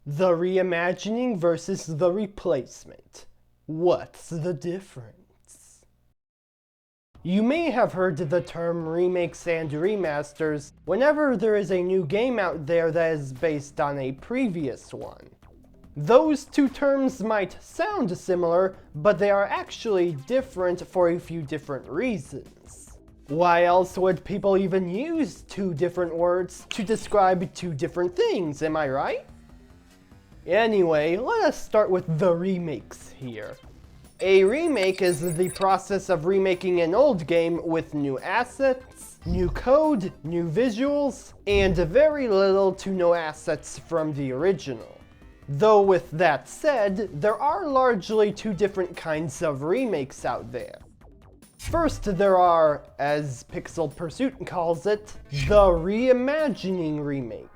The reimagining versus the replacement. What's the difference? You may have heard the term remakes and remasters whenever there is a new game out there that is based on a previous one. Those two terms might sound similar, but they are actually different for a few different reasons. Why else would people even use two different words to describe two different things, am I right? Anyway, let us start with the remakes here. A remake is the process of remaking an old game with new assets, new code, new visuals, and very little to no assets from the original. Though with that said, there are largely two different kinds of remakes out there. First, there are, as Pixel Pursuit calls it, the reimagining remake.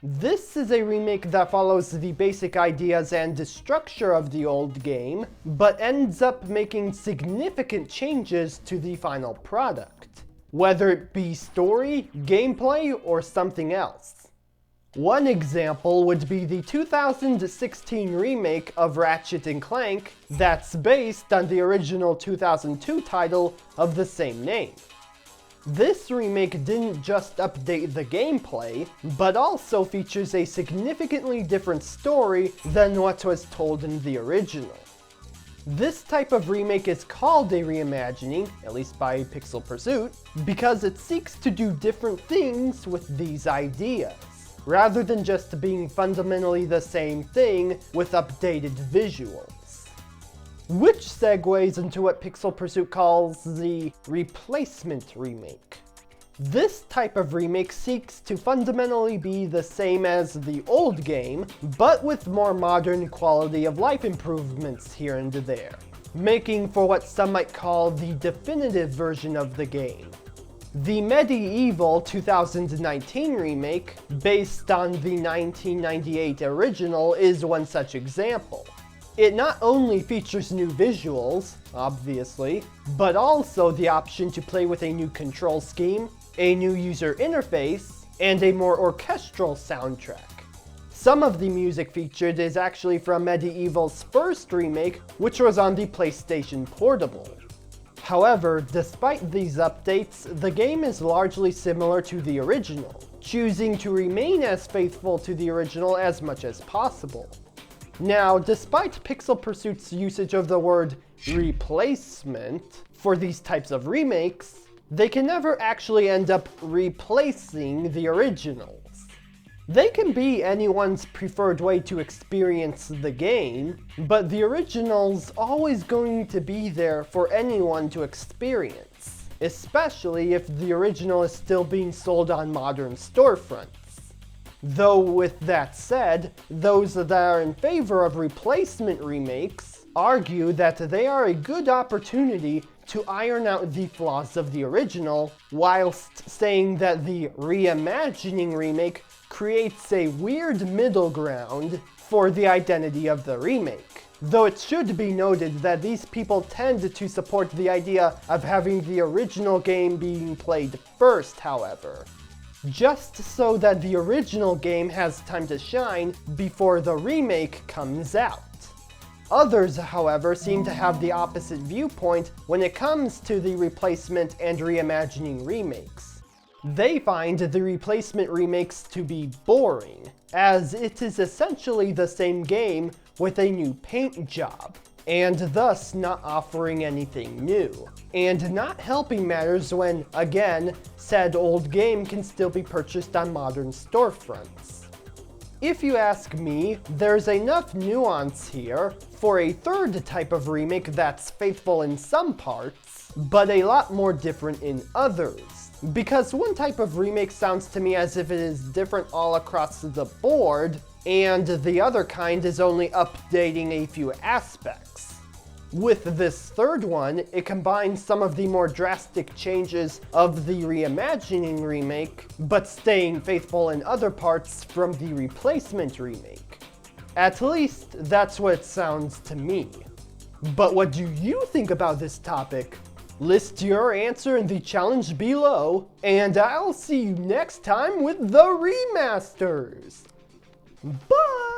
This is a remake that follows the basic ideas and structure of the old game, but ends up making significant changes to the final product, whether it be story, gameplay, or something else. One example would be the 2016 remake of Ratchet & Clank that's based on the original 2002 title of the same name. This remake didn't just update the gameplay, but also features a significantly different story than what was told in the original. This type of remake is called a reimagining, at least by Pixel Pursuit, because it seeks to do different things with these ideas, rather than just being fundamentally the same thing with updated visuals. Which segues into what Pixel Pursuit calls the replacement remake. This type of remake seeks to fundamentally be the same as the old game, but with more modern quality of life improvements here and there, making for what some might call the definitive version of the game. The medieval 2019 remake, based on the 1998 original, is one such example. It not only features new visuals, obviously, but also the option to play with a new control scheme, a new user interface, and a more orchestral soundtrack. Some of the music featured is actually from Medieval's first remake, which was on the PlayStation Portable. However, despite these updates, the game is largely similar to the original, choosing to remain as faithful to the original as much as possible. Now, despite Pixel Pursuit's usage of the word replacement for these types of remakes, they can never actually end up replacing the originals. They can be anyone's preferred way to experience the game, but the original's always going to be there for anyone to experience, especially if the original is still being sold on modern storefronts. Though with that said, those that are in favor of replacement remakes argue that they are a good opportunity to iron out the flaws of the original, whilst saying that the reimagining remake creates a weird middle ground for the identity of the remake. Though it should be noted that these people tend to support the idea of having the original game being played first, however, just so that the original game has time to shine before the remake comes out. Others, however, seem to have the opposite viewpoint when it comes to the replacement and reimagining remakes. They find the replacement remakes to be boring, as it is essentially the same game with a new paint job, and thus not offering anything new, and not helping matters when, again, said old game can still be purchased on modern storefronts. If you ask me, there's enough nuance here for a third type of remake that's faithful in some parts, but a lot more different in others. Because one type of remake sounds to me as if it is different all across the board, and the other kind is only updating a few aspects. With this third one, it combines some of the more drastic changes of the reimagining remake, but staying faithful in other parts from the replacement remake. At least, that's what it sounds to me. But what do you think about this topic? List your answer in the challenge below, and I'll see you next time with the remasters! Bye!